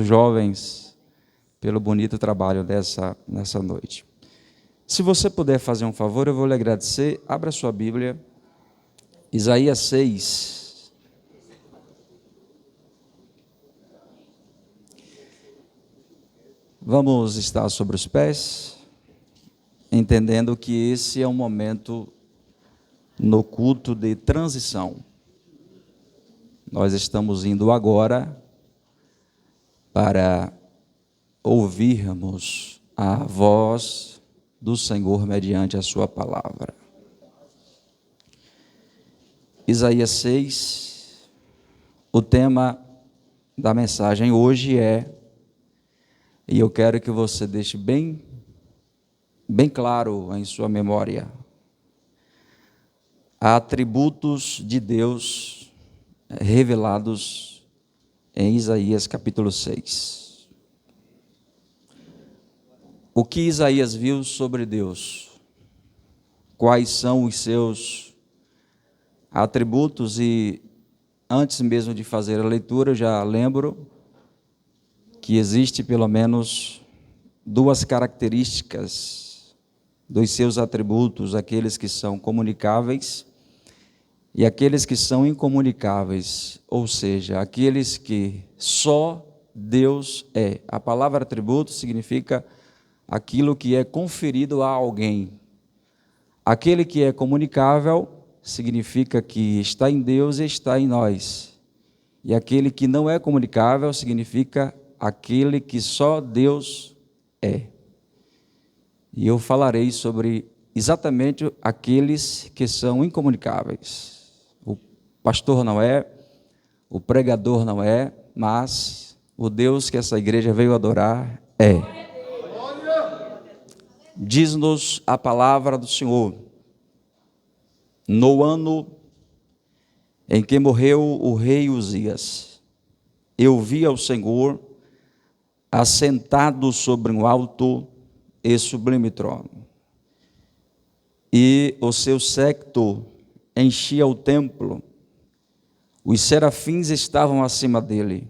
nossos jovens pelo bonito trabalho nessa noite. Se você puder fazer um favor, eu vou lhe agradecer. Abra sua Bíblia, Isaías 6. Vamos estar sobre os pés, entendendo que esse é um momento no culto de transição. Nós estamos indo agora para ouvirmos a voz do Senhor mediante a sua palavra. Isaías 6, o tema da mensagem hoje é, e eu quero que você deixe bem claro em sua memória, atributos de Deus revelados em Isaías capítulo 6. O que Isaías viu sobre Deus? Quais são os seus atributos? E antes mesmo de fazer a leitura, eu já lembro que existe pelo menos duas características dos seus atributos, aqueles que são comunicáveis e aqueles que são incomunicáveis, ou seja, aqueles que só Deus é. A palavra atributo significa aquilo que é conferido a alguém. Aquele que é comunicável significa que está em Deus e está em nós. E aquele que não é comunicável significa aquele que só Deus é. E eu falarei sobre exatamente aqueles que são incomunicáveis. O pastor não é, o pregador não é, mas o Deus que essa igreja veio adorar é. Diz-nos a palavra do Senhor: no ano em que morreu o rei Uzias, eu vi ao Senhor assentado sobre um alto e sublime trono, e o seu séquito enchia o templo. Os serafins estavam acima dele,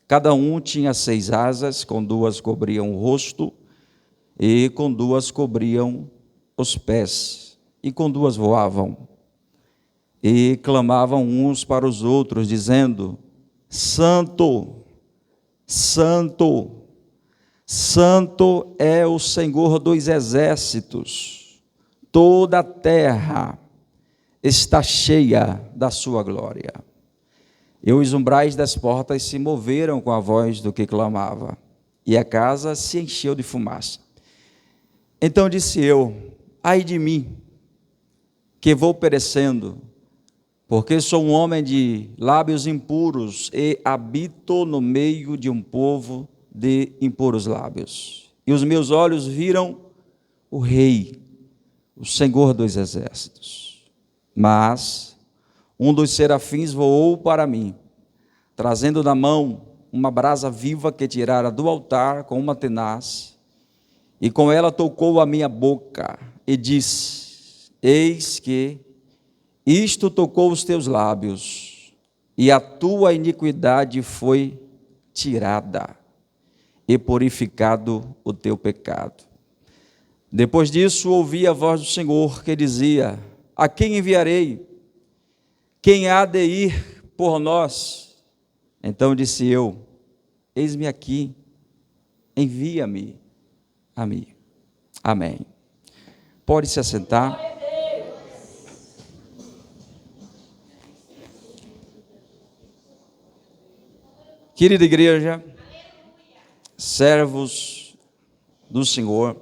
cada um tinha 6 asas, com 2 cobriam o rosto, e com 2 cobriam os pés, e com 2 voavam, e clamavam uns para os outros, dizendo: Santo, Santo, Santo é o Senhor dos exércitos, toda a terra está cheia da sua glória. E os umbrais das portas se moveram com a voz do que clamava, e a casa se encheu de fumaça. Então disse eu: ai de mim, que vou perecendo, porque sou um homem de lábios impuros e habito no meio de um povo de impuros lábios. E os meus olhos viram o Rei, o Senhor dos exércitos. Mas um dos serafins voou para mim, trazendo na mão uma brasa viva que tirara do altar com uma tenaz, e com ela tocou a minha boca e disse: eis que isto tocou os teus lábios, e a tua iniquidade foi tirada, e purificado o teu pecado. Depois disso ouvi a voz do Senhor que dizia: a quem enviarei? Quem há de ir por nós? Então disse eu: eis-me aqui, envia-me a mim. Amém. Pode se assentar. Querida igreja, servos do Senhor,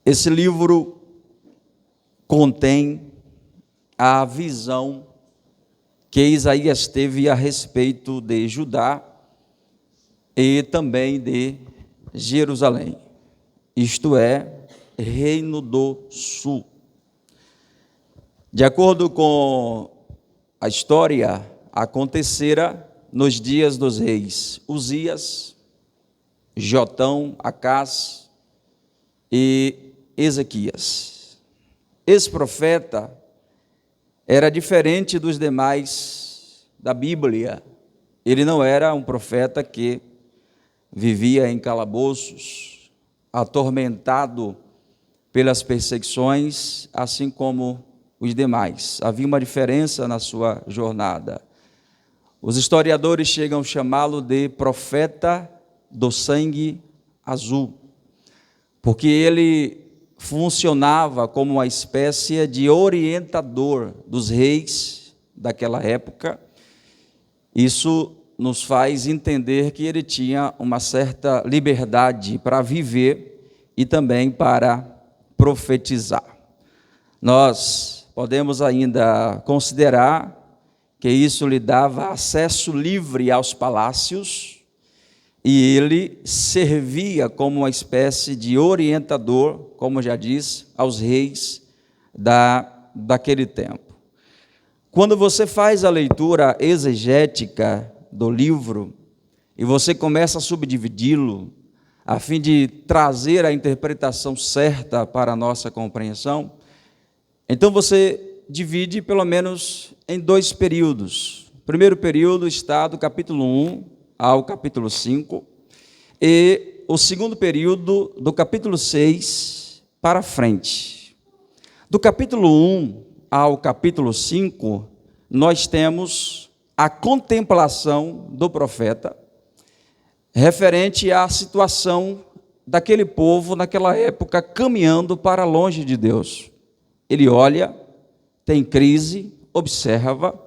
esse livro contém a visão que Isaías teve a respeito de Judá e também de Jerusalém, isto é, Reino do Sul. De acordo com a história, acontecera nos dias dos reis Uzias, Jotão, Acás e Ezequias. Esse profeta era diferente dos demais da Bíblia, Ele não era um profeta que vivia em calabouços, atormentado pelas perseguições, assim como os demais. Havia uma diferença na sua jornada. Os historiadores chegam a chamá-lo de profeta do sangue azul, porque ele funcionava como uma espécie de orientador dos reis daquela época. Isso nos faz entender que ele tinha uma certa liberdade para viver e também para profetizar. Nós podemos ainda considerar que isso lhe dava acesso livre aos palácios e ele servia como uma espécie de orientador, como já disse, aos reis daquele tempo. Quando você faz a leitura exegética do livro e você começa a subdividi-lo, a fim de trazer a interpretação certa para a nossa compreensão, então você divide pelo menos em 2 períodos. O primeiro período está do capítulo 1 ao capítulo 5, e o segundo período do capítulo 6 para frente. Do capítulo 1 ao capítulo 5, nós temos a contemplação do profeta referente à situação daquele povo naquela época caminhando para longe de Deus. Ele olha, tem crise, observa,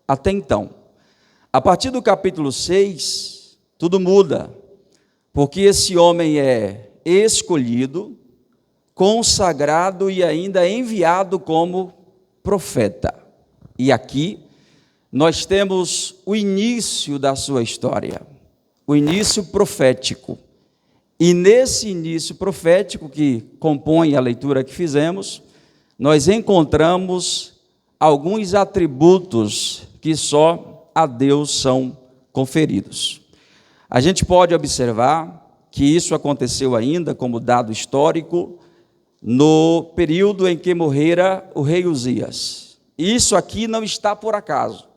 até então. A partir do capítulo 6, tudo muda, porque esse homem é escolhido, consagrado e ainda enviado como profeta. E aqui nós temos o início da sua história, o início profético. E nesse início profético que compõe a leitura que fizemos, nós encontramos alguns atributos que só a Deus são conferidos. A gente pode observar que isso aconteceu ainda, como dado histórico, no período em que morrera o rei Uzias. Isso aqui não está por acaso.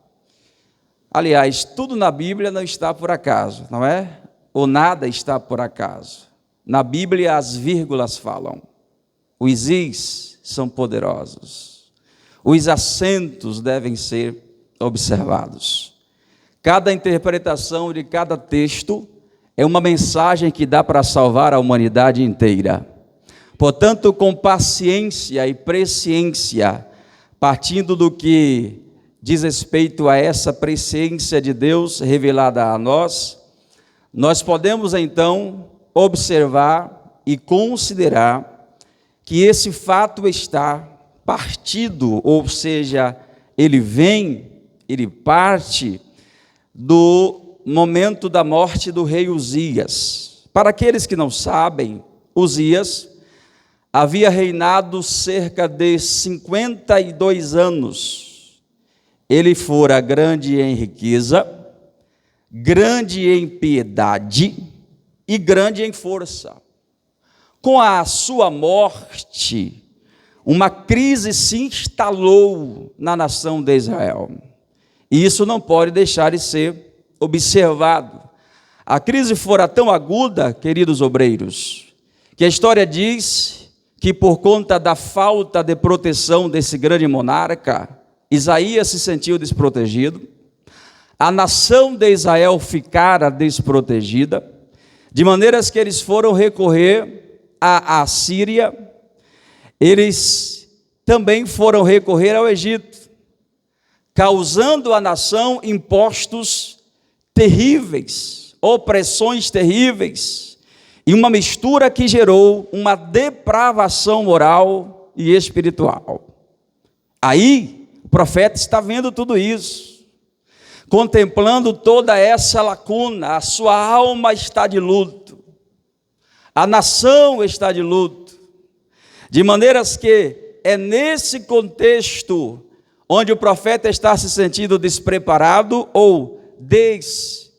Aliás, tudo na Bíblia não está por acaso, não é? Ou nada está por acaso. Na Bíblia as vírgulas falam. Os is são poderosos. Os acentos devem ser observados. Cada interpretação de cada texto é uma mensagem que dá para salvar a humanidade inteira. Portanto, com paciência e presciência, partindo do que diz respeito a essa presciência de Deus revelada a nós, nós podemos então observar e considerar que esse fato está partido, ou seja, ele parte do momento da morte do rei Uzias. Para aqueles que não sabem, Uzias havia reinado cerca de 52 anos. Ele fora grande em riqueza, grande em piedade e grande em força. Com a sua morte, uma crise se instalou na nação de Israel. E isso não pode deixar de ser observado. A crise fora tão aguda, queridos obreiros, que a história diz que por conta da falta de proteção desse grande monarca, Isaías se sentiu desprotegido, a nação de Israel ficara desprotegida, de maneiras que eles foram recorrer à Síria, eles também foram recorrer ao Egito, causando à nação impostos terríveis, opressões terríveis, e uma mistura que gerou uma depravação moral e espiritual. Aí, o profeta está vendo tudo isso, contemplando toda essa lacuna, a sua alma está de luto, a nação está de luto, de maneiras que é nesse contexto onde o profeta está se sentindo despreparado ou descoberto,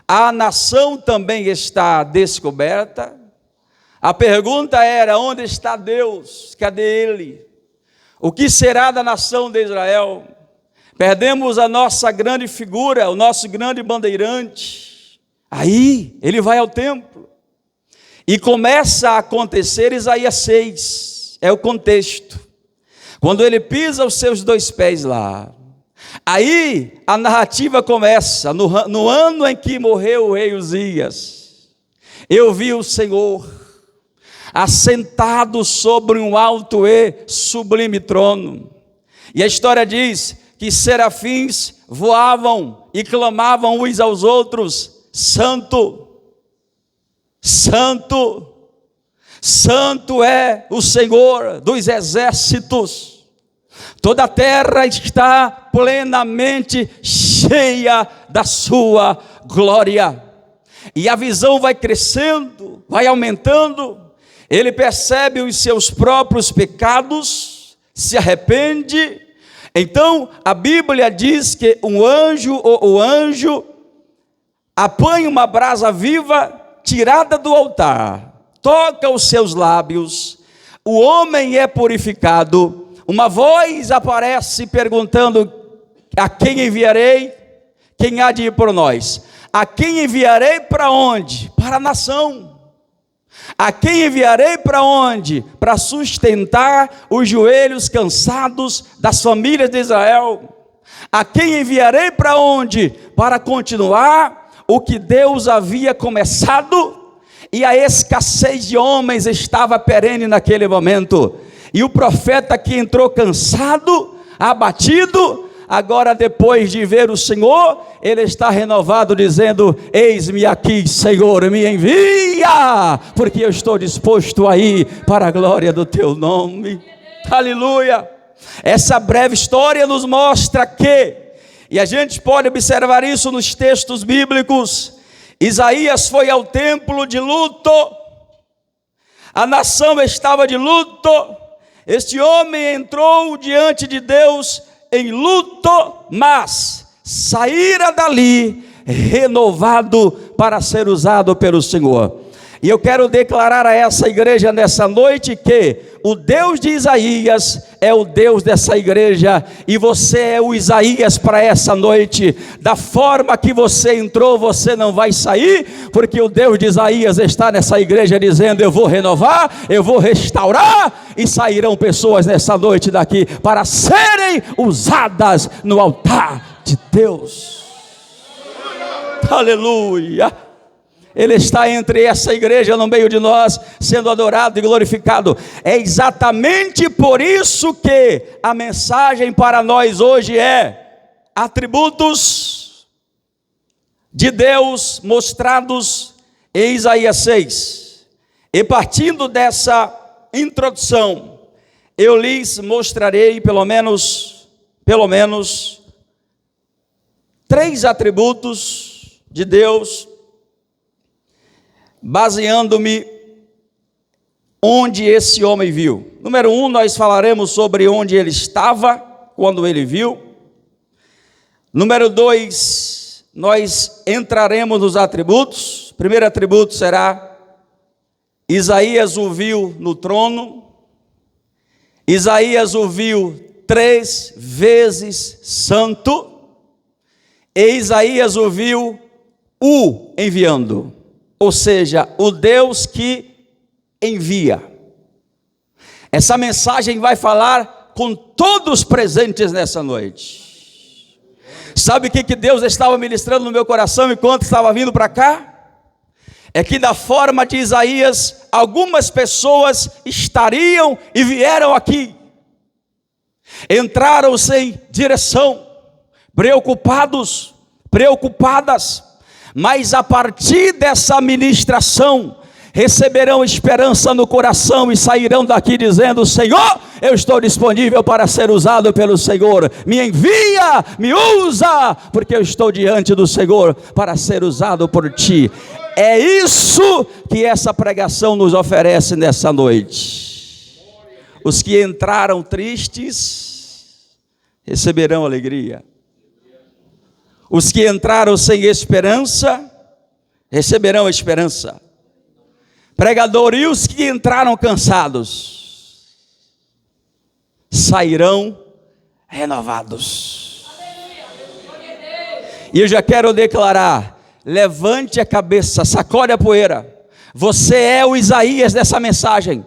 a nação também está descoberta. A pergunta era: onde está Deus? Cadê Ele? O que será da nação de Israel? perdemos a nossa grande figura, o nosso grande bandeirante. Aí ele vai ao templo e começa a acontecer Isaías 6, é o contexto. Quando ele pisa os seus 2 pés lá, aí a narrativa começa, no ano em que morreu o rei Uzias, eu vi o Senhor assentado sobre um alto e sublime trono, e a história diz que serafins voavam e clamavam uns aos outros: Santo, Santo, Santo é o Senhor dos exércitos, toda a terra está plenamente cheia da sua glória. E a visão vai crescendo, vai aumentando, ele percebe os seus próprios pecados, se arrepende. Então a Bíblia diz que o anjo apanha uma brasa viva tirada do altar, toca os seus lábios, o homem é purificado. Uma voz aparece perguntando: a quem enviarei? Quem há de ir por nós? A quem enviarei para onde? Para a nação. A quem enviarei para onde? Para sustentar os joelhos cansados das famílias de Israel. A quem enviarei para onde? Para continuar o que Deus havia começado. E a escassez de homens estava perene naquele momento. E o profeta que entrou cansado, abatido, agora depois de ver o Senhor, ele está renovado, dizendo: eis-me aqui, Senhor, me envia, porque eu estou disposto a ir para a glória do teu nome. Aleluia. Essa breve história nos mostra que, e a gente pode observar isso nos textos bíblicos, Isaías foi ao templo de luto, a nação estava de luto, este homem entrou diante de Deus em luto, mas saíra dali renovado para ser usado pelo Senhor. E eu quero declarar a essa igreja nessa noite que o Deus de Isaías é o Deus dessa igreja, e você é o Isaías para essa noite. Da forma que você entrou, você não vai sair, porque o Deus de Isaías está nessa igreja dizendo: eu vou renovar, eu vou restaurar, e sairão pessoas nessa noite daqui para serem usadas no altar de Deus. Aleluia. Ele está entre essa igreja, no meio de nós, sendo adorado e glorificado. É exatamente por isso que a mensagem para nós hoje é atributos de Deus mostrados em Isaías 6. E partindo dessa introdução, eu lhes mostrarei pelo menos 3 atributos de Deus, baseando-me onde esse homem viu. Número 1, nós falaremos sobre onde ele estava quando ele viu. Número 2, nós entraremos nos atributos. O primeiro atributo será: Isaías o viu no trono. Isaías o viu 3 vezes santo. E Isaías o viu o enviando. Ou seja, o Deus que envia. Essa mensagem vai falar com todos presentes nessa noite. Sabe o que Deus estava ministrando no meu coração enquanto estava vindo para cá? É que da forma de Isaías, algumas pessoas estariam e vieram aqui, entraram sem direção, preocupadas, mas a partir dessa ministração, receberão esperança no coração e sairão daqui dizendo: Senhor, eu estou disponível para ser usado pelo Senhor, me envia, me usa, porque eu estou diante do Senhor para ser usado por ti. É isso que essa pregação nos oferece nessa noite. Os que entraram tristes receberão alegria. Os que entraram sem esperança receberão esperança. Pregador, e os que entraram cansados sairão renovados. E eu já quero declarar: levante a cabeça, sacode a poeira. Você é o Isaías dessa mensagem.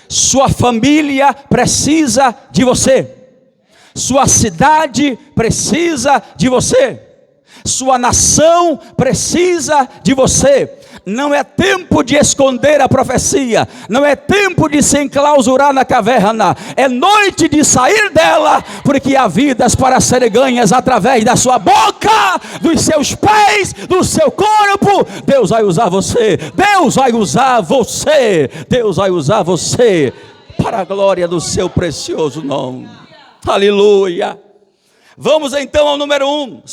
Sua família precisa de você. Sua cidade precisa de você. Sua nação precisa de você. Não é tempo de esconder a profecia, não é tempo de se enclausurar na caverna, é noite de sair dela, porque há vidas para serem ganhas através da sua boca, dos seus pés, do seu corpo. Deus vai usar você, Deus vai usar você, Deus vai usar você, para a glória do seu precioso nome. Aleluia. Vamos então ao número 1,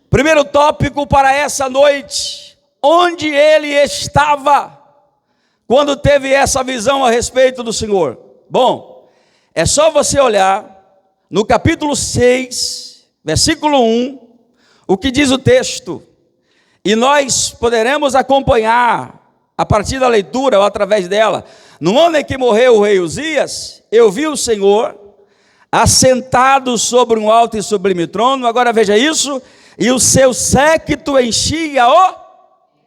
primeiro tópico para essa noite: onde ele estava quando teve essa visão a respeito do Senhor. Bom, é só você olhar no capítulo 6, versículo 1, o que diz o texto, e nós poderemos acompanhar a partir da leitura ou através dela. No ano em que morreu o rei Uzias, eu vi o Senhor assentado sobre um alto e sublime trono. Agora veja isso: e o seu séquito enchia o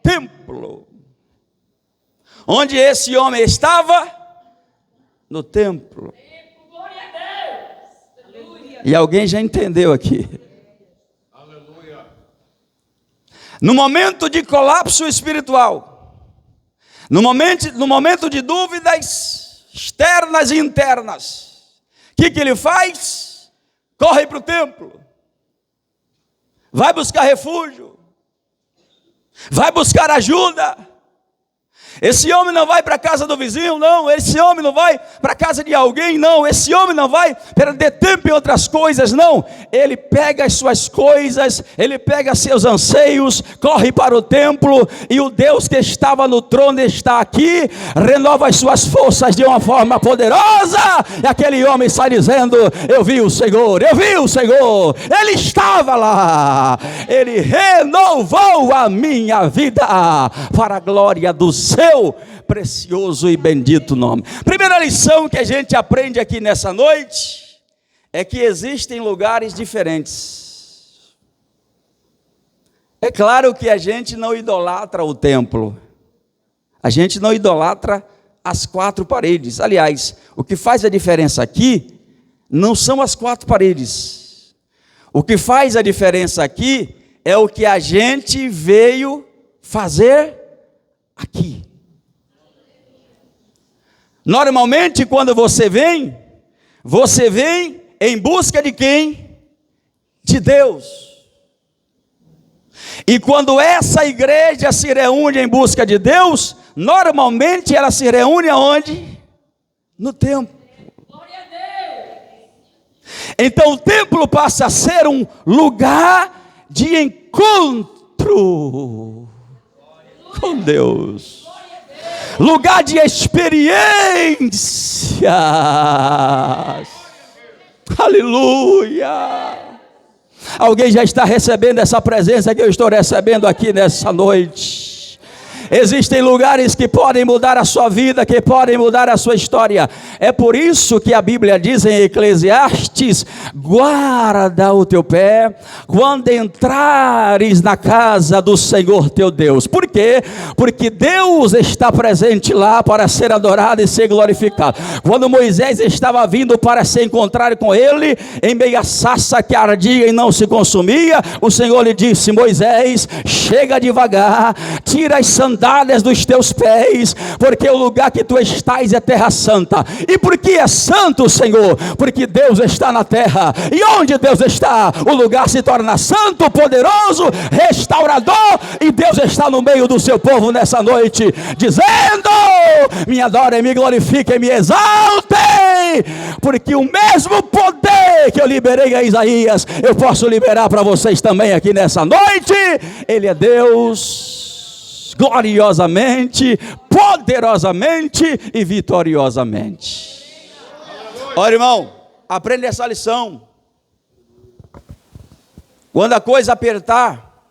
templo. Onde esse homem estava? No templo. E alguém já entendeu aqui. No momento de colapso espiritual, no momento de dúvidas externas e internas, o que ele faz? Corre para o templo. Vai buscar refúgio, vai buscar ajuda. Esse homem não vai para a casa do vizinho, não. Esse homem não vai para a casa de alguém, não. Esse homem não vai perder tempo em outras coisas, não. Ele pega as suas coisas, ele pega seus anseios, corre para o templo, e o Deus que estava no trono está aqui, renova as suas forças de uma forma poderosa, e aquele homem sai dizendo: eu vi o Senhor, eu vi o Senhor, ele estava lá, ele renovou a minha vida, para a glória do seu precioso e bendito nome. Primeira lição que a gente aprende aqui nessa noite é que existem lugares diferentes. É claro que a gente não idolatra o templo, a gente não idolatra as quatro paredes. Aliás, o que faz a diferença aqui não são as quatro paredes. O que faz a diferença aqui é o que a gente veio fazer aqui. Normalmente, quando você vem em busca de quem? De Deus. E quando essa igreja se reúne em busca de Deus, normalmente ela se reúne aonde? No templo. Então o templo passa a ser um lugar de encontro com Deus. Lugar de experiências. Aleluia. Alguém já está recebendo essa presença que eu estou recebendo aqui nessa noite? Existem lugares que podem mudar a sua vida, que podem mudar a sua história. É por isso que a Bíblia diz em Eclesiastes: guarda o teu pé quando entrares na casa do Senhor teu Deus. Por quê? Porque Deus está presente lá para ser adorado e ser glorificado. Quando Moisés estava vindo para se encontrar com ele, em meio à sarça que ardia e não se consumia, o Senhor lhe disse: Moisés, chega devagar, tira as sandálias dos teus pés, porque o lugar que tu estás é terra santa. E por que é santo, Senhor? Porque Deus está na terra, e onde Deus está, o lugar se torna santo, poderoso, restaurador, e Deus está no meio do seu povo nessa noite, dizendo: me adorem, me glorifiquem, me exaltem, porque o mesmo poder que eu liberei a Isaías, eu posso liberar para vocês também aqui nessa noite. Ele é Deus gloriosamente, poderosamente e vitoriosamente. Olha, irmão, aprenda essa lição. Quando a coisa apertar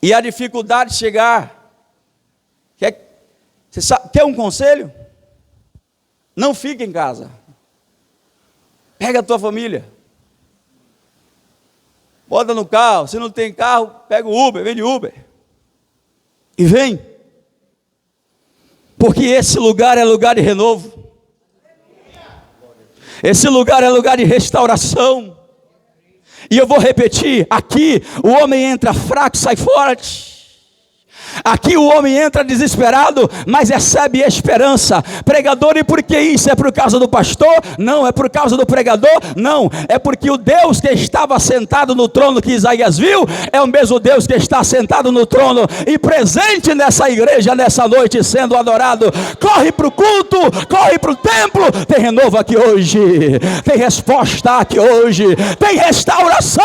e a dificuldade chegar, quer um conselho? Não fique em casa. Pega a tua família, bota no carro. Se não tem carro, pega o Uber, vem de Uber. E vem. Porque esse lugar é lugar de renovo. Esse lugar é lugar de restauração. E eu vou repetir, aqui o homem entra fraco, sai forte. Aqui o homem entra desesperado, mas recebe esperança. Pregador, e por que isso? É por causa do pastor? Não. É por causa do pregador? Não. É porque o Deus que estava sentado no trono que Isaías viu, é o mesmo Deus que está sentado no trono e presente nessa igreja, nessa noite, sendo adorado. Corre para o culto, corre para o templo. Tem renovo aqui hoje, tem resposta aqui hoje, tem restauração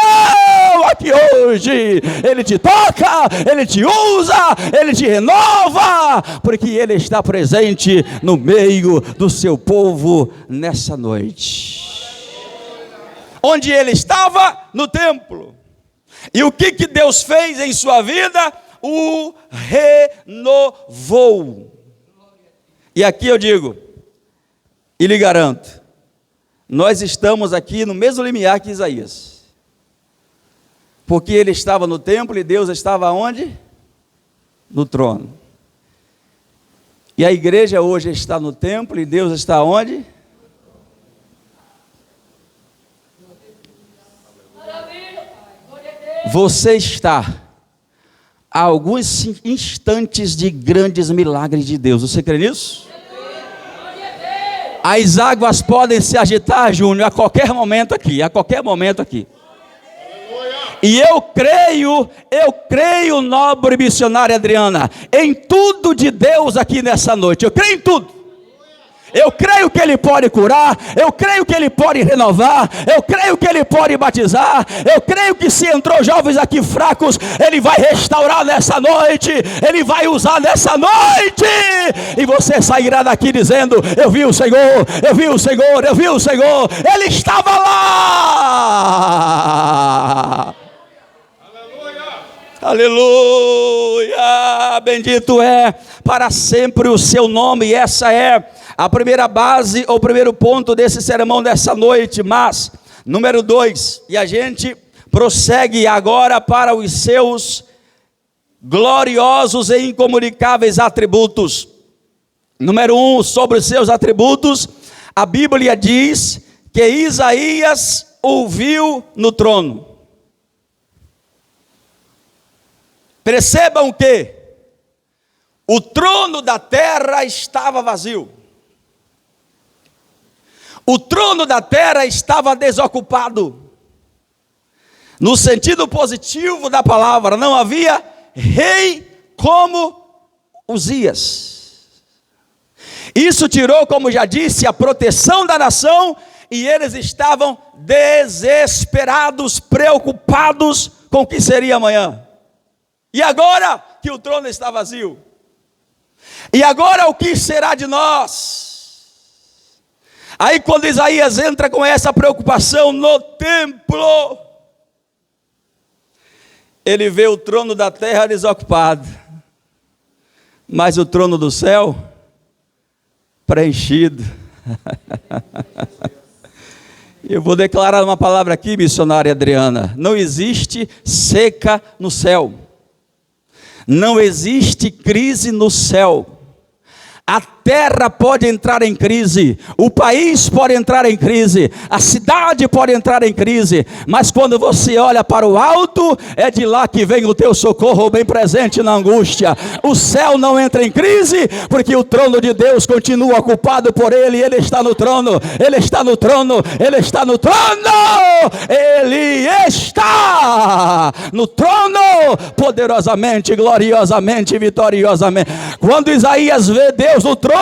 aqui hoje. Ele te toca, Ele te usa, Ele te renova, porque Ele está presente no meio do seu povo nessa noite. Onde Ele estava? No templo. E o que Deus fez em sua vida? O renovou. E aqui eu digo, e lhe garanto, nós estamos aqui no mesmo limiar que Isaías. Porque ele estava no templo e Deus estava onde? No trono. E a igreja hoje está no templo e Deus está onde? Você está a alguns instantes de grandes milagres de Deus. Você crê nisso? As águas podem se agitar, Júnior, a qualquer momento aqui, a qualquer momento aqui. E eu creio, nobre missionária Adriana, em tudo de Deus aqui nessa noite. Eu creio em tudo. Eu creio que Ele pode curar, eu creio que Ele pode renovar, eu creio que Ele pode batizar, eu creio que se entrou jovens aqui fracos, Ele vai restaurar nessa noite, Ele vai usar nessa noite, e você sairá daqui dizendo, eu vi o Senhor, eu vi o Senhor, eu vi o Senhor, Ele estava lá. Aleluia, bendito é para sempre o seu nome. E essa é a primeira base, ou primeiro ponto desse sermão dessa noite. Mas, número 2, e a gente prossegue agora para os seus gloriosos e incomunicáveis atributos. Número 1, sobre os seus atributos, a Bíblia diz que Isaías ouviu no trono. Percebam que o trono da terra estava vazio. O trono da terra estava desocupado. No sentido positivo da palavra, não havia rei como Uzias. Isso tirou, como já disse, a proteção da nação, e eles estavam desesperados, preocupados com o que seria amanhã. E agora que o trono está vazio? E agora o que será de nós? Aí quando Isaías entra com essa preocupação no templo, ele vê o trono da terra desocupado, mas o trono do céu preenchido. Eu vou declarar uma palavra aqui, missionária Adriana. Não existe seca no céu. Não existe crise no céu. A terra pode entrar em crise, o país pode entrar em crise, a cidade pode entrar em crise, mas quando você olha para o alto, é de lá que vem o teu socorro bem presente na angústia. O céu não entra em crise, porque o trono de Deus continua ocupado por Ele, Ele está no trono, Ele está no trono, Ele está no trono, Ele está no trono, poderosamente, gloriosamente, vitoriosamente. Quando Isaías vê Deus no trono,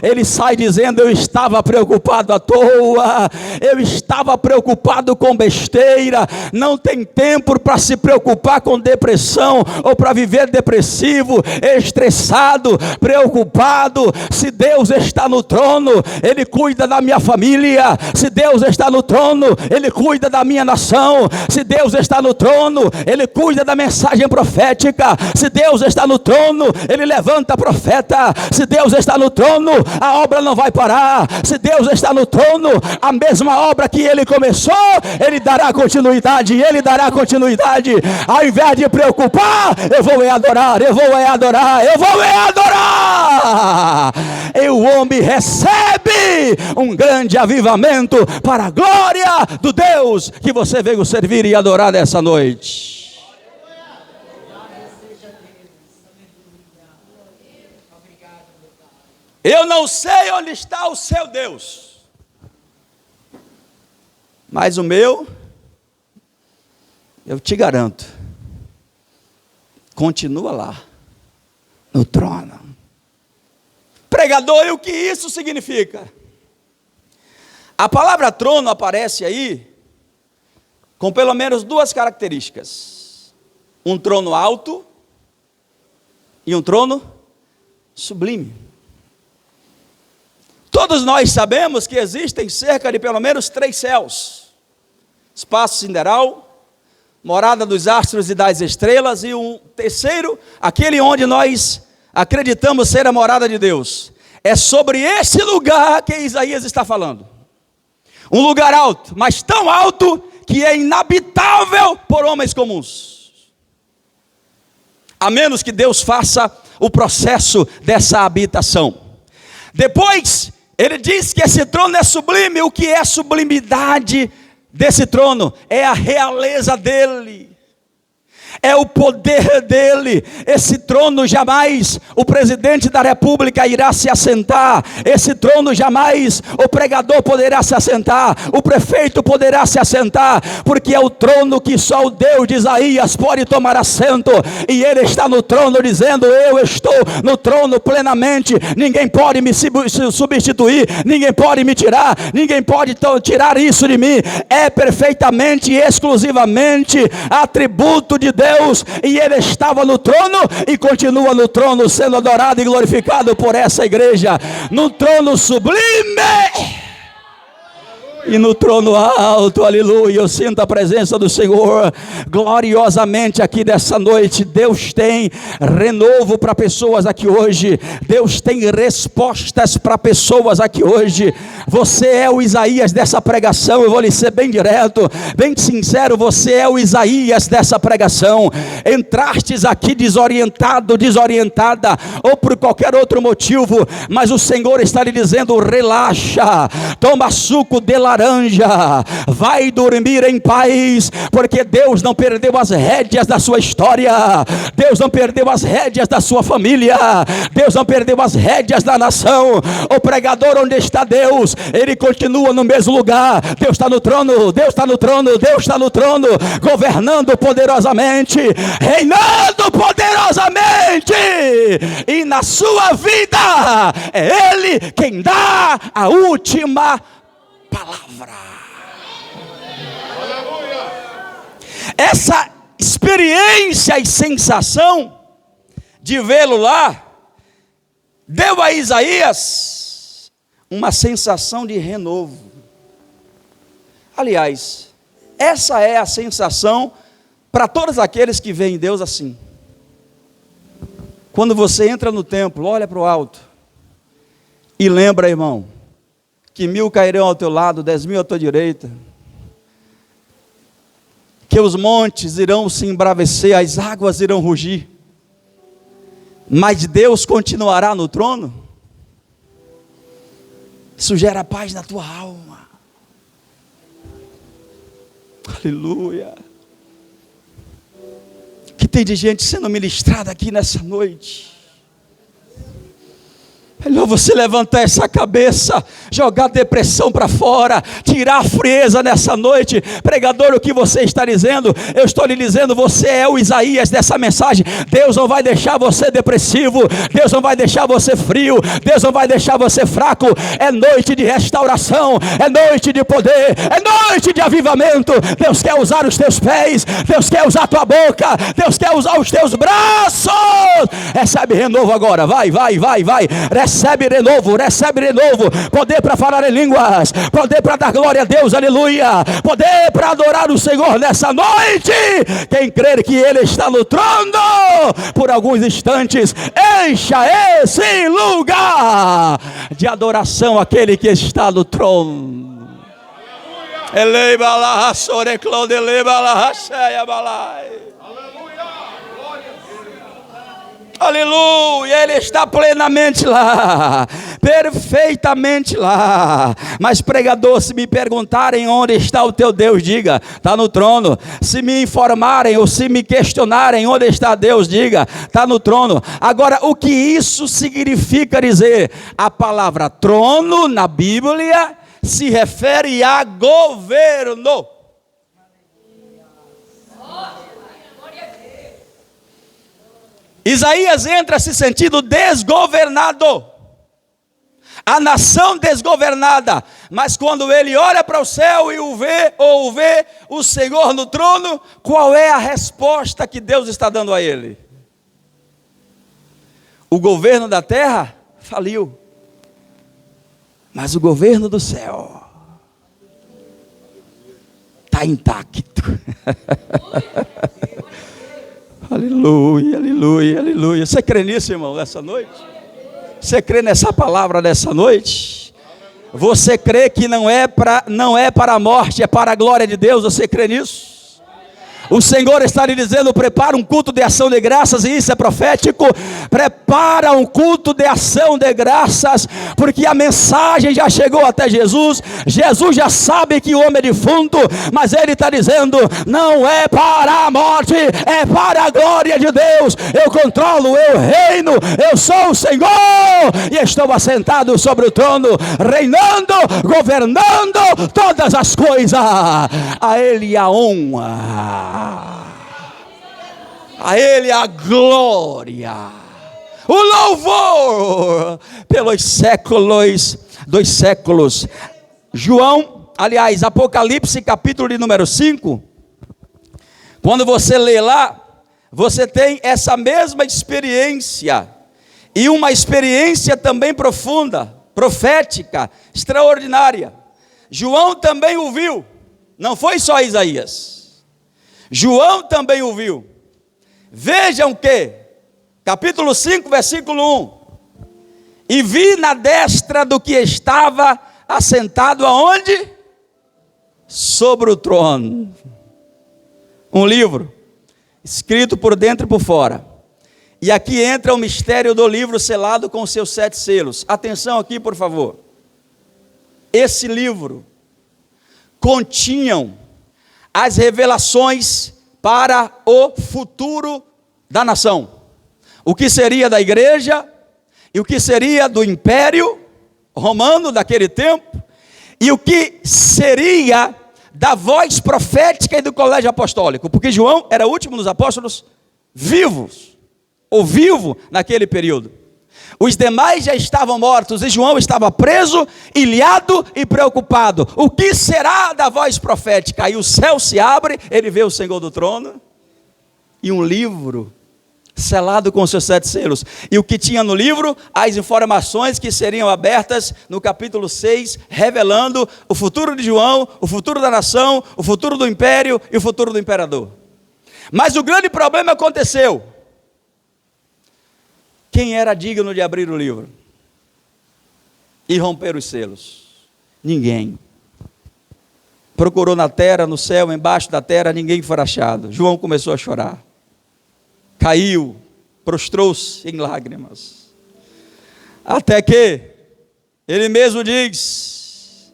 ele sai dizendo, eu estava preocupado à toa, eu estava preocupado com besteira. Não tem tempo para se preocupar com depressão, ou para viver depressivo, estressado, preocupado. Se Deus está no trono, Ele cuida da minha família. Se Deus está no trono, Ele cuida da minha nação. Se Deus está no trono, Ele cuida da minha mensagem profética. Se Deus está no trono, Ele levanta profeta. Se Deus está no trono, a obra não vai parar. Se Deus está no trono, a mesma obra que Ele começou, Ele dará continuidade. Ele dará continuidade. Ao invés de preocupar, eu vou adorar, eu vou adorar, eu vou adorar. E o homem recebe um grande avivamento para a glória do Deus que você veio servir e adorar nessa noite. Eu não sei onde está o seu Deus, mas o meu, eu te garanto, continua lá, no trono. Pregador, e o que isso significa? A palavra trono aparece aí com pelo menos duas características: um trono alto e um trono sublime. Todos nós sabemos que existem cerca de pelo menos 3 céus: espaço sideral, morada dos astros e das estrelas, e um terceiro, aquele onde nós acreditamos ser a morada de Deus. É sobre esse lugar que Isaías está falando. Um lugar alto, mas tão alto que é inabitável por homens comuns, a menos que Deus faça o processo dessa habitação. Depois, ele diz que esse trono é sublime. O que é a sublimidade desse trono? É a realeza dele, é o poder dele. Esse trono jamais o presidente da república irá se assentar. Esse trono jamais o pregador poderá se assentar, o prefeito poderá se assentar, porque é o trono que só o Deus de Isaías pode tomar assento. E ele está no trono dizendo: eu estou no trono plenamente. Ninguém pode me substituir, ninguém pode me tirar, ninguém pode tirar isso de mim. É perfeitamente e exclusivamente atributo de Deus. E ele estava no trono e continua no trono, sendo adorado e glorificado por essa igreja, no trono sublime e no trono alto. Aleluia. Eu sinto a presença do Senhor gloriosamente aqui dessa noite. Deus tem renovo para pessoas aqui hoje. Deus tem respostas para pessoas aqui hoje. Você é o Isaías dessa pregação. Eu vou lhe ser bem direto, bem sincero. Você é o Isaías dessa pregação. Entrastes aqui desorientado, desorientada, ou por qualquer outro motivo, mas o Senhor está lhe dizendo: relaxa, toma suco de laranja, vai dormir em paz, porque Deus não perdeu as rédeas da sua história, Deus não perdeu as rédeas da sua família, Deus não perdeu as rédeas da nação. O pregador, onde está Deus? Ele continua no mesmo lugar. Deus está no trono, Deus está no trono, Deus está no trono, governando poderosamente, reinando poderosamente, e na sua vida é Ele quem dá a última palavra. Essa experiência e sensação de vê-lo lá deu a Isaías uma sensação de renovo. Aliás, essa é a sensação para todos aqueles que veem Deus assim. Quando você entra no templo, olha para o alto e lembra, irmão, que 1000 cairão ao teu lado, 10.000 à tua direita, que os montes irão se embravecer, as águas irão rugir, mas Deus continuará no trono. Isso gera paz na tua alma. Aleluia. Que tem de gente sendo ministrada aqui nessa noite. Melhor você levantar essa cabeça, jogar a depressão para fora, tirar a frieza nessa noite. Pregador, o que você está dizendo? Eu estou lhe dizendo, você é o Isaías dessa mensagem. Deus não vai deixar você depressivo, Deus não vai deixar você frio, Deus não vai deixar você fraco. É noite de restauração, é noite de poder, é noite de avivamento. Deus quer usar os teus pés, Deus quer usar a tua boca, Deus quer usar os teus braços. Recebe renovo agora, vai. Recebe recebe renovo, poder para falar em línguas, poder para dar glória a Deus, aleluia, poder para adorar o Senhor nessa noite. Quem crer que Ele está no trono, por alguns instantes, encha esse lugar de adoração àquele que está no trono. Aleluia, Ele está plenamente lá, perfeitamente lá. Mas pregador, se me perguntarem onde está o teu Deus, diga, está no trono. Se me informarem ou se me questionarem onde está Deus, diga, está no trono. Agora, o que isso significa dizer? A palavra trono na Bíblia se refere a governo. Isaías entra nesse sentido desgovernado, a nação desgovernada, mas quando ele olha para o céu e vê o Senhor no trono, qual é a resposta que Deus está dando a ele? O governo da terra faliu, mas o governo do céu está intacto. Aleluia, aleluia, aleluia. Você crê nisso, irmão, nessa noite? Você crê nessa palavra dessa noite? Você crê que não é para a morte, é para a glória de Deus? Você crê nisso? O Senhor está lhe dizendo, prepara um culto de ação de graças, e isso é profético. Prepara um culto de ação de graças, porque a mensagem já chegou até Jesus. Jesus já sabe que o homem é defunto, mas Ele está dizendo, não é para a morte, é para a glória de Deus. Eu controlo, eu reino, eu sou o Senhor, e estou assentado sobre o trono, reinando, governando todas as coisas. A Ele a honra, a Ele a glória, o louvor pelos séculos dos séculos. Apocalipse capítulo de número 5, quando você lê lá, você tem essa mesma experiência, e uma experiência também profunda, profética, extraordinária. João também o viu, não foi só Isaías. João também o viu. Vejam que, capítulo 5, versículo 1. E vi na destra do que estava assentado aonde? Sobre o trono. Um livro, escrito por dentro e por fora. E aqui entra o mistério do livro selado com seus 7 selos. Atenção aqui, por favor. Esse livro continham as revelações para o futuro da nação. O que seria da igreja, e o que seria do império romano daquele tempo, e o que seria da voz profética e do colégio apostólico, porque João era o último dos apóstolos vivos, ou vivo naquele período. Os demais já estavam mortos, e João estava preso, ilhado e preocupado. O que será da voz profética? Aí o céu se abre, ele vê o Senhor do trono, e um livro selado com seus 7 selos. E o que tinha no livro? As informações que seriam abertas no capítulo 6, revelando o futuro de João, o futuro da nação, o futuro do império e o futuro do imperador. Mas o grande problema aconteceu. Quem era digno de abrir o livro e romper os selos? Ninguém. Procurou na terra, no céu, embaixo da terra, ninguém foi achado. João começou a chorar. Caiu, prostrou-se em lágrimas. Até que, ele mesmo diz,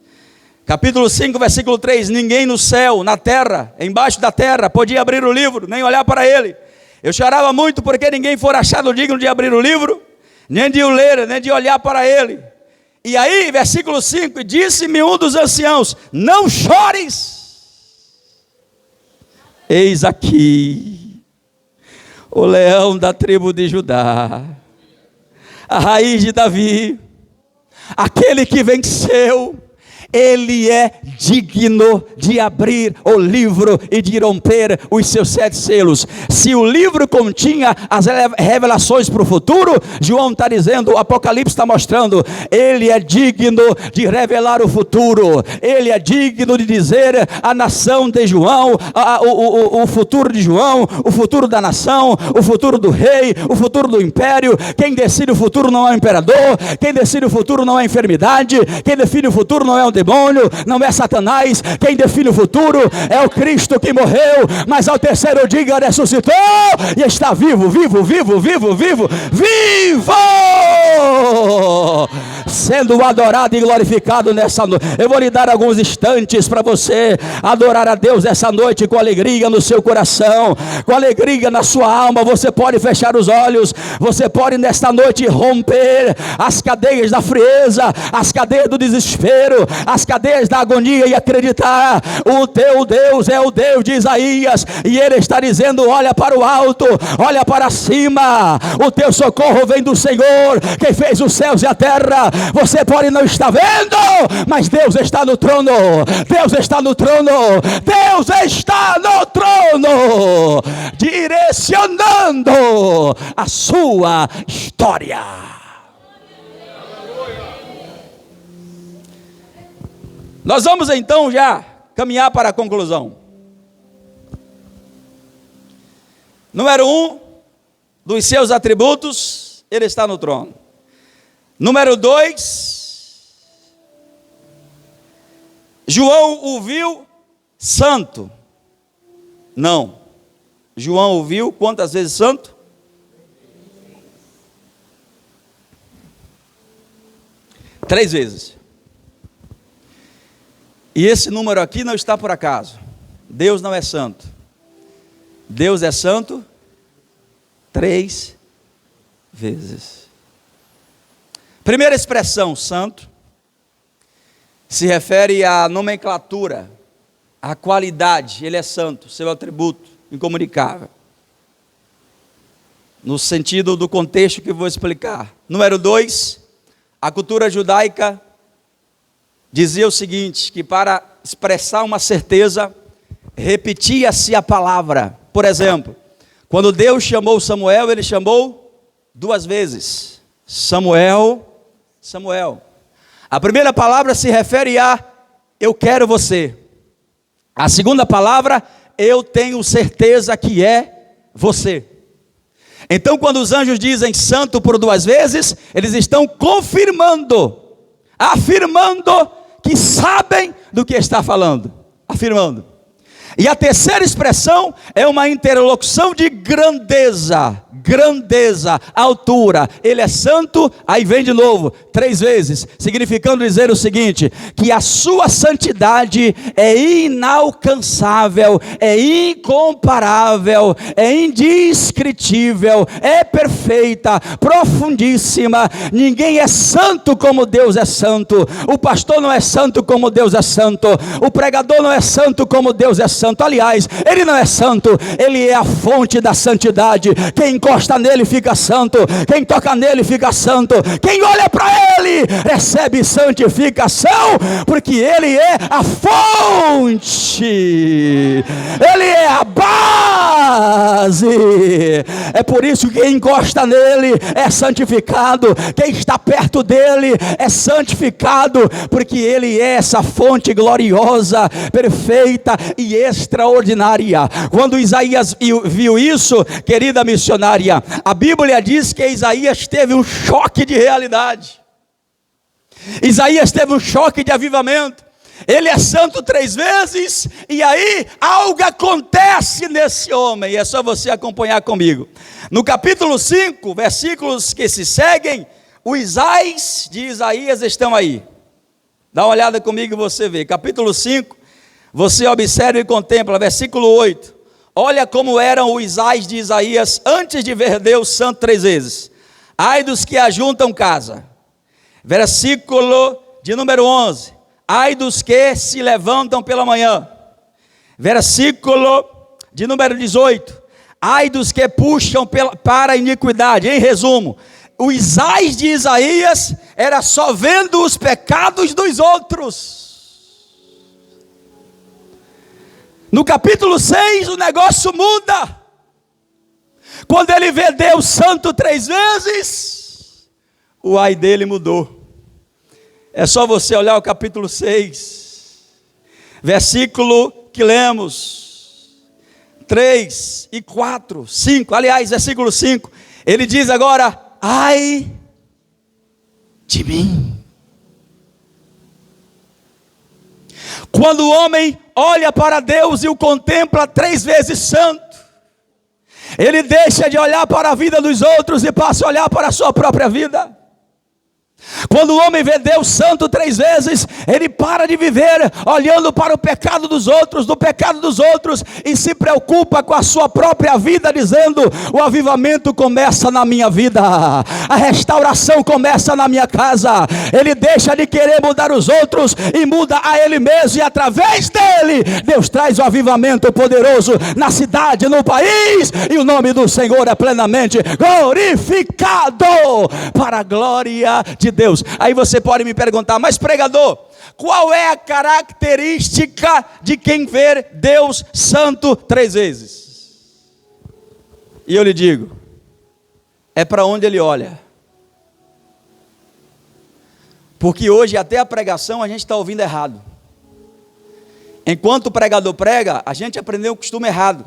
capítulo 5, versículo 3, ninguém no céu, na terra, embaixo da terra, podia abrir o livro, nem olhar para ele. Eu chorava muito porque ninguém for achado digno de abrir o livro, nem de o ler, nem de olhar para ele. E aí, versículo 5, disse-me um dos anciãos, não chores, eis aqui o leão da tribo de Judá, a raiz de Davi, aquele que venceu Ele é digno de abrir o livro e de romper os seus 7 selos. Se o livro continha as revelações para o futuro, João está dizendo, o Apocalipse está mostrando, ele é digno de revelar o futuro. Ele é digno de dizer a nação de João, o futuro de João, o futuro da nação, o futuro do rei, o futuro do império. Quem decide o futuro não é o imperador, quem decide o futuro não é a enfermidade, quem define o futuro não é o demônio, não é Satanás. Quem define o futuro é o Cristo que morreu, mas ao terceiro dia ressuscitou e está vivo, sendo adorado e glorificado nessa noite. Eu vou lhe dar alguns instantes para você adorar a Deus essa noite com alegria no seu coração, com alegria na sua alma. Você pode fechar os olhos, você pode nesta noite romper as cadeias da frieza, as cadeias do desespero, as cadeias da agonia e acreditar, o teu Deus é o Deus de Isaías, e Ele está dizendo, olha para o alto, olha para cima, o teu socorro vem do Senhor, quem fez os céus e a terra. Você pode não estar vendo, mas Deus está no trono, Deus está no trono, Deus está no trono, direcionando a sua história. Nós vamos então já caminhar para a conclusão. Número 1, dos seus atributos, Ele está no trono. Número 2, João o viu santo. Não, João o viu quantas vezes santo? 3 vezes. E esse número aqui não está por acaso. Deus não é santo. Deus é santo 3 vezes. Primeira expressão, santo, se refere à nomenclatura, à qualidade. Ele é santo, seu atributo incomunicável. No sentido do contexto que vou explicar. Número 2, a cultura judaica dizia o seguinte, que para expressar uma certeza, repetia-se a palavra. Por exemplo, quando Deus chamou Samuel, Ele chamou 2 vezes. Samuel, Samuel. A primeira palavra se refere a eu quero você. A segunda palavra, eu tenho certeza que é você. Então, quando os anjos dizem santo por 2 vezes, eles estão confirmando, afirmando que sabem do que está falando, afirmando. E a terceira expressão é uma interlocução de grandeza, altura. Ele é santo, aí vem de novo, 3 vezes, significando dizer o seguinte, que a sua santidade é inalcançável, é incomparável, é indescritível, é perfeita, profundíssima. Ninguém é santo como Deus é santo. O pastor não é santo como Deus é santo. O pregador não é santo como Deus é santo. Aliás, ele não é santo, ele é a fonte da santidade. Quem encosta nele fica santo, quem toca nele fica santo, quem olha para ele recebe santificação, porque ele é a fonte, ele é a base. É por isso que quem encosta nele é santificado, quem está perto dele é santificado, porque ele é essa fonte gloriosa, perfeita e extraordinária. Quando Isaías viu isso, querida missionária, a Bíblia diz que Isaías teve um choque de realidade. Isaías teve um choque de avivamento. Ele é santo 3 vezes, e aí algo acontece nesse homem, e é só você acompanhar comigo. No capítulo 5, versículos que se seguem, os ais de Isaías estão aí. Dá uma olhada comigo e você vê. Capítulo 5, você observa e contempla, versículo 8. Olha como eram os ais de Isaías antes de ver Deus santo 3 vezes. Ai dos que ajuntam casa. Versículo de número 11. Ai dos que se levantam pela manhã. Versículo de número 18. Ai dos que puxam para a iniquidade. Em resumo, os ais de Isaías era só vendo os pecados dos outros. No capítulo 6 o negócio muda. Quando ele vê Deus santo 3 vezes, o ai dele mudou. É só você olhar o capítulo 6, versículo que lemos, 3 e 4, 5, aliás, versículo 5, ele diz agora, ai de mim. Quando o homem olha para Deus e o contempla 3 vezes santo, ele deixa de olhar para a vida dos outros e passa a olhar para a sua própria vida. Quando o homem vê Deus santo 3 vezes, ele para de viver olhando para o pecado dos outros, do pecado dos outros, e se preocupa com a sua própria vida, dizendo, o avivamento começa na minha vida, a restauração começa na minha casa. Ele deixa de querer mudar os outros e muda a ele mesmo, e através dele, Deus traz o avivamento poderoso na cidade, no país, e o nome do Senhor é plenamente glorificado para a glória de Deus. Aí você pode me perguntar, mas pregador, qual é a característica de quem vê Deus santo 3 vezes? E eu lhe digo, é para onde ele olha. Porque hoje até a pregação a gente está ouvindo errado. Enquanto o pregador prega, a gente aprendeu o costume errado.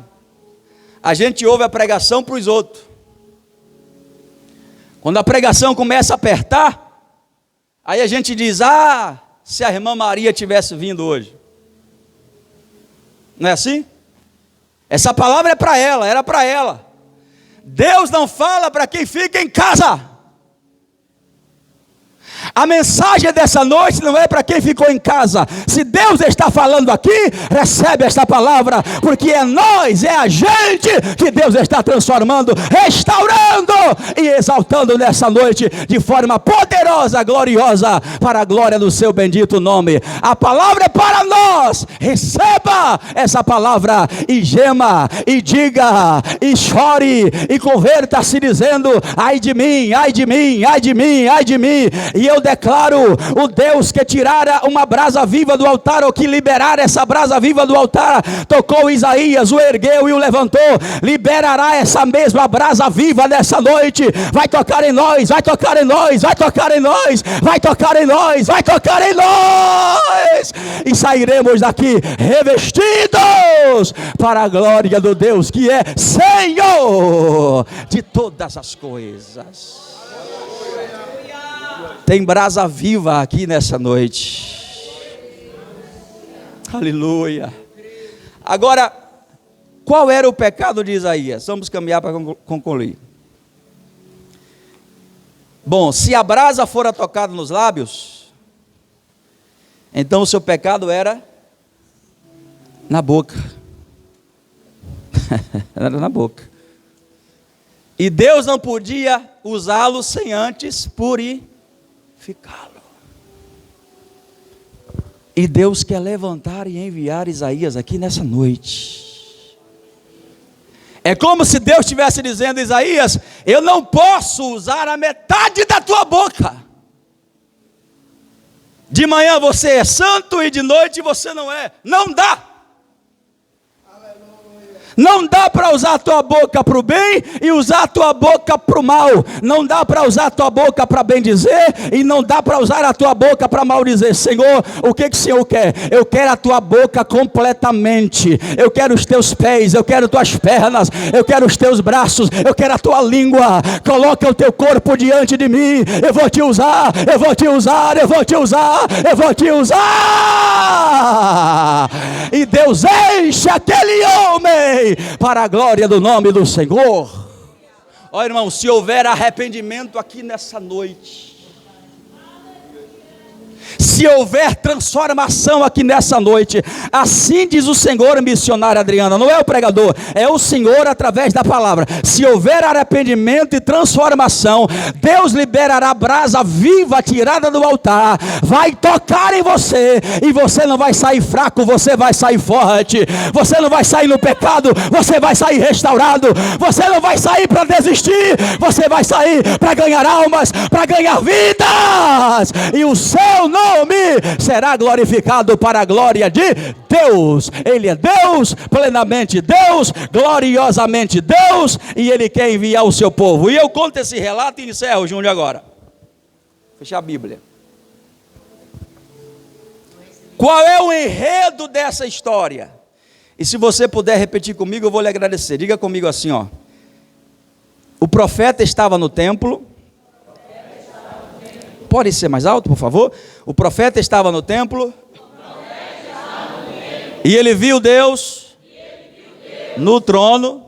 A gente ouve a pregação para os outros. Quando a pregação começa a apertar, aí a gente diz, se a irmã Maria tivesse vindo hoje. Não é assim? Essa palavra é para ela, era para ela. Deus não fala para quem fica em casa. A mensagem dessa noite não é para quem ficou em casa. Se Deus está falando aqui, recebe esta palavra, porque é nós, é a gente que Deus está transformando, restaurando e exaltando nessa noite de forma poderosa, gloriosa, para a glória do seu bendito nome. A palavra é para nós. Receba essa palavra e gema, e diga, e chore, e converta-se dizendo, ai de mim, ai de mim, ai de mim, ai de mim. E eu declaro, o Deus que tirara uma brasa viva do altar, ou que liberar essa brasa viva do altar, tocou Isaías, o ergueu e o levantou, liberará essa mesma brasa viva nessa noite, vai tocar em nós, vai tocar em nós, vai tocar em nós, vai tocar em nós, vai tocar em nós, e sairemos daqui revestidos para a glória do Deus que é Senhor de todas as coisas. Tem brasa viva aqui nessa noite. Aleluia. Agora, qual era o pecado de Isaías? Vamos caminhar para concluir. Bom, se a brasa fora tocada nos lábios, então o seu pecado era na boca. Era na boca. E Deus não podia usá-lo sem antes purificá-lo. E Deus quer levantar e enviar Isaías aqui nessa noite. É como se Deus estivesse dizendo, Isaías, eu não posso usar a metade da tua boca. De manhã você é santo e de noite você não é. Não dá. Não dá para usar a tua boca para o bem e usar a tua boca para o mal. Não dá para usar a tua boca para bem dizer e não dá para usar a tua boca para mal dizer. Senhor, o que o Senhor quer? Eu quero a tua boca completamente. Eu quero os teus pés, eu quero tuas pernas, eu quero os teus braços, eu quero a tua língua. Coloca o teu corpo diante de mim. Eu vou te usar, eu vou te usar, eu vou te usar, eu vou te usar. E Deus enche aquele homem para a glória do nome do Senhor. Ó irmão, se houver arrependimento aqui nessa noite, se houver transformação aqui nessa noite, assim diz o Senhor, missionária Adriana, não é o pregador, é o Senhor através da palavra. Se houver arrependimento e transformação, Deus liberará brasa viva tirada do altar, vai tocar em você, e você não vai sair fraco, você vai sair forte. Você não vai sair no pecado, você vai sair restaurado. Você não vai sair para desistir, você vai sair para ganhar almas, para ganhar vidas, e o seu nome será glorificado para a glória de Deus. Ele é Deus, plenamente Deus, gloriosamente Deus, e Ele quer enviar o seu povo. E eu conto esse relato e encerro, Júnior, agora. Fechar a Bíblia. Qual é o enredo dessa história? E se você puder repetir comigo, eu vou lhe agradecer. Diga comigo assim, ó. O profeta estava no templo. Pode ser mais alto, por favor? O profeta estava no templo. E ele viu Deus no trono,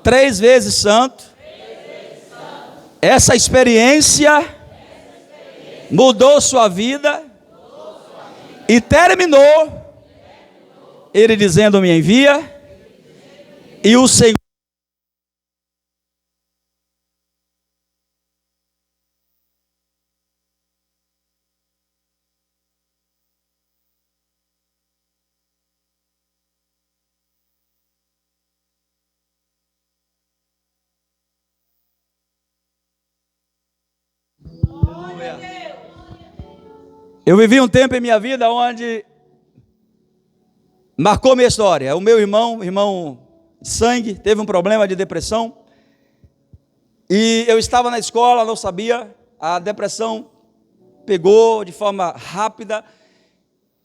3 vezes santo. Essa experiência mudou sua vida. E terminou ele dizendo: me envia. E o Senhor Eu vivi um tempo em minha vida onde marcou minha história. O meu irmão de sangue, teve um problema de depressão. E eu estava na escola, não sabia. A depressão pegou de forma rápida.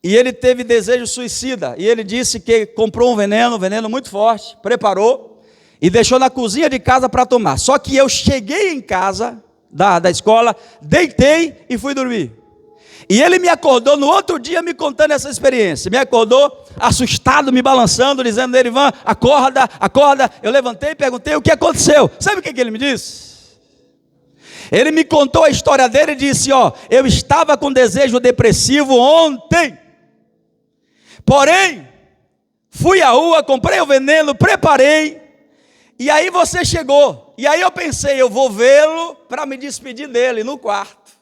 E ele teve desejo suicida. E ele disse que comprou um veneno muito forte, preparou e deixou na cozinha de casa para tomar. Só que eu cheguei em casa da escola, deitei e fui dormir. E ele me acordou no outro dia me contando essa experiência. Me acordou assustado, me balançando, dizendo: Erivan, acorda, acorda. Eu levantei e perguntei o que aconteceu. Sabe o que ele me disse? Ele me contou a história dele e disse: ó, eu estava com desejo depressivo ontem. Porém, fui à rua, comprei o veneno, preparei. E aí você chegou. E aí eu pensei, eu vou vê-lo para me despedir dele no quarto.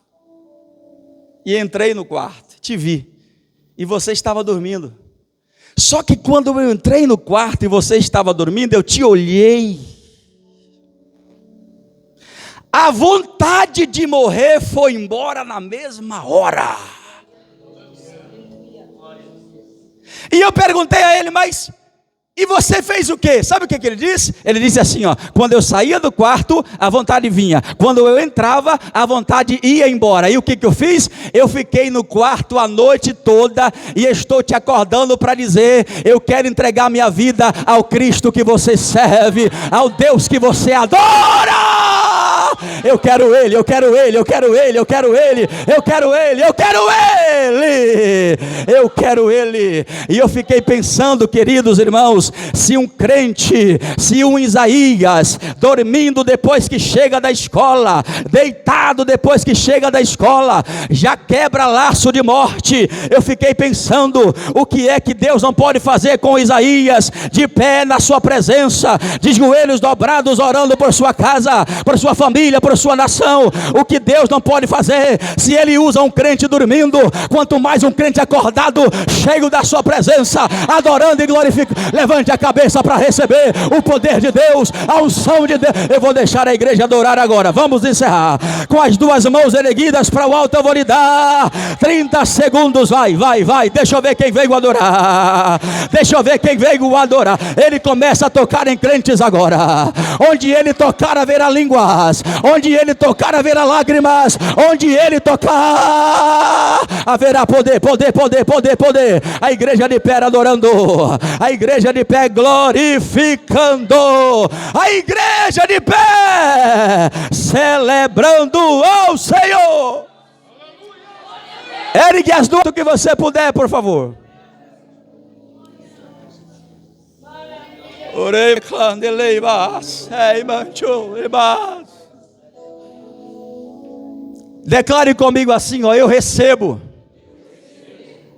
E entrei no quarto, te vi, e você estava dormindo. Só que quando eu entrei no quarto e você estava dormindo, eu te olhei. A vontade de morrer foi embora na mesma hora. E eu perguntei a ele: mas e você fez o quê? Sabe o que ele disse? Ele disse assim, ó: quando eu saía do quarto, a vontade vinha. Quando eu entrava, a vontade ia embora. E o que eu fiz? Eu fiquei no quarto a noite toda e estou te acordando para dizer: eu quero entregar minha vida ao Cristo que você serve, ao Deus que você adora. Eu quero Ele, eu quero Ele, eu quero Ele, eu quero Ele, eu quero Ele, eu quero Ele, eu quero Ele. E eu fiquei pensando, queridos irmãos, se um crente, se um Isaías, dormindo depois que chega da escola, deitado depois que chega da escola, já quebra laço de morte. Eu fiquei pensando, o que é que Deus não pode fazer com Isaías, de pé na sua presença, de joelhos dobrados, orando por sua casa, por sua família, por sua nação. O que Deus não pode fazer, se Ele usa um crente dormindo, quanto mais um crente acordado, cheio da sua presença, adorando e glorificando. Levante a cabeça para receber o poder de Deus, a unção de Deus. Eu vou deixar a igreja adorar agora. Vamos encerrar com as 2 mãos erguidas para o alto. Eu vou lhe dar 30 segundos. Vai. Deixa eu ver quem veio adorar. Deixa eu ver quem veio adorar. Ele começa a tocar em crentes agora. Onde ele tocar haverá línguas. Onde ele tocar haverá lágrimas. Onde ele tocar haverá poder. A igreja de pé adorando. A igreja de pé glorificando. A igreja de pé celebrando ao Senhor. Ergue as 2 que você puder, por favor. Orei, clandelei, mas, declare comigo assim, ó: eu recebo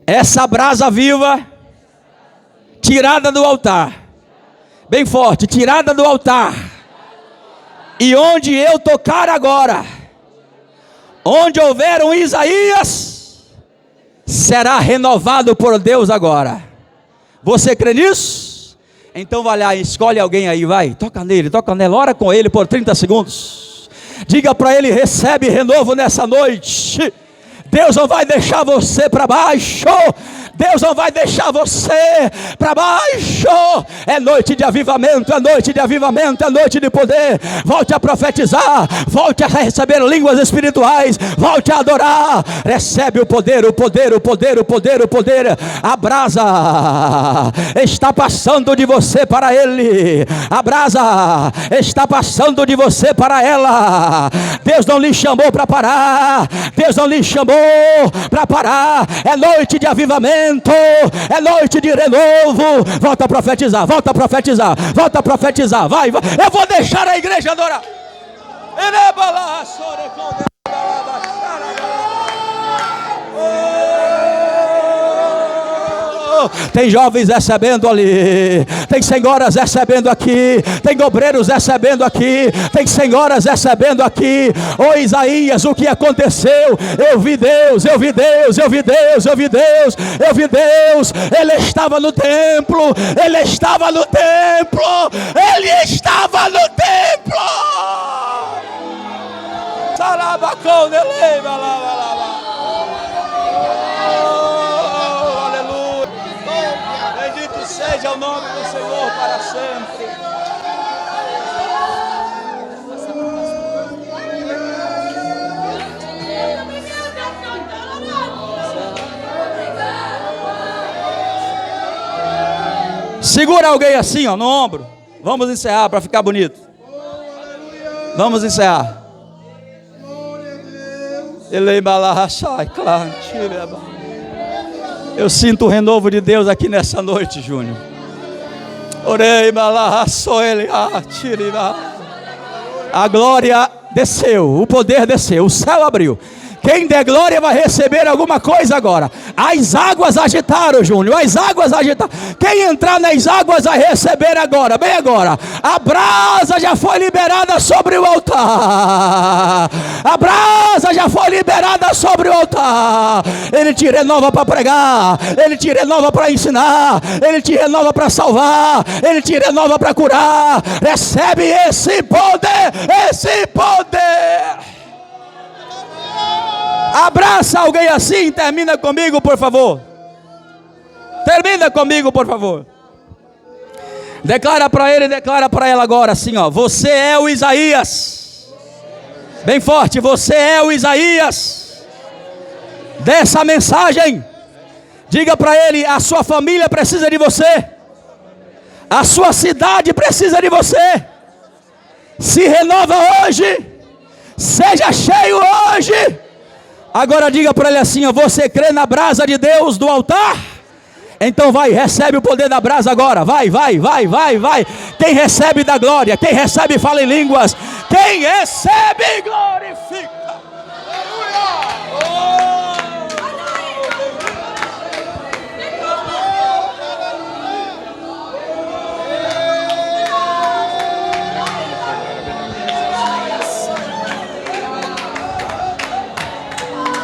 essa brasa viva tirada do altar. Bem forte, tirada do altar. E onde eu tocar agora, onde houver um Isaías, será renovado por Deus agora. Você crê nisso? Então vai lá, escolhe alguém aí, vai, toca nele, toca nela, ora com ele por 30 segundos. Diga para ele: recebe renovo nessa noite. Deus não vai deixar você para baixo. Deus não vai deixar você para baixo. É noite de avivamento, é noite de avivamento, é noite de poder. Volte a profetizar, volte a receber línguas espirituais, volte a adorar. Recebe o poder, o poder, o poder, o poder, o poder. A brasa está passando de você para ele. A brasa está passando de você para ela. Deus não lhe chamou para parar. Deus não lhe chamou para parar. É noite de avivamento. É noite de renovo. Volta a profetizar, volta a profetizar, volta a profetizar. Vai, vai. Eu vou deixar a igreja adorar. Tem jovens recebendo ali, tem senhoras recebendo aqui, tem obreiros recebendo aqui, tem senhoras recebendo aqui. Ô Isaías, o que aconteceu? Eu vi Deus, eu vi Deus, eu vi Deus, eu vi Deus, eu vi Deus. Ele estava no templo, ele estava no templo, ele estava no templo. Seja o nome do Senhor para sempre. Segura alguém assim, ó, no ombro. Vamos encerrar para ficar bonito. Vamos encerrar. Eu sinto o renovo de Deus aqui nessa noite, Júnior. A glória desceu, o poder desceu, o céu abriu. Quem der glória vai receber alguma coisa agora. As águas agitaram, Júnior, as águas agitaram. Quem entrar nas águas vai receber agora, bem agora. A brasa já foi liberada sobre o altar. A brasa já foi liberada sobre o altar. Ele te renova para pregar, ele te renova para ensinar, ele te renova para salvar, ele te renova para curar. Recebe esse poder, esse poder. Abraça alguém assim, termina comigo, por favor. Termina comigo, por favor. Declara para ele, declara para ela agora assim, ó. Você é o Isaías. Bem forte, você é o Isaías dessa mensagem. Diga para ele, a sua família precisa de você. A sua cidade precisa de você. Se renova hoje. Seja cheio hoje. Agora diga para ele assim, ó, você crê na brasa de Deus do altar? Então vai, recebe o poder da brasa agora. Vai, vai, vai, vai, vai. Quem recebe da glória, quem recebe fala em línguas. Quem recebe glória.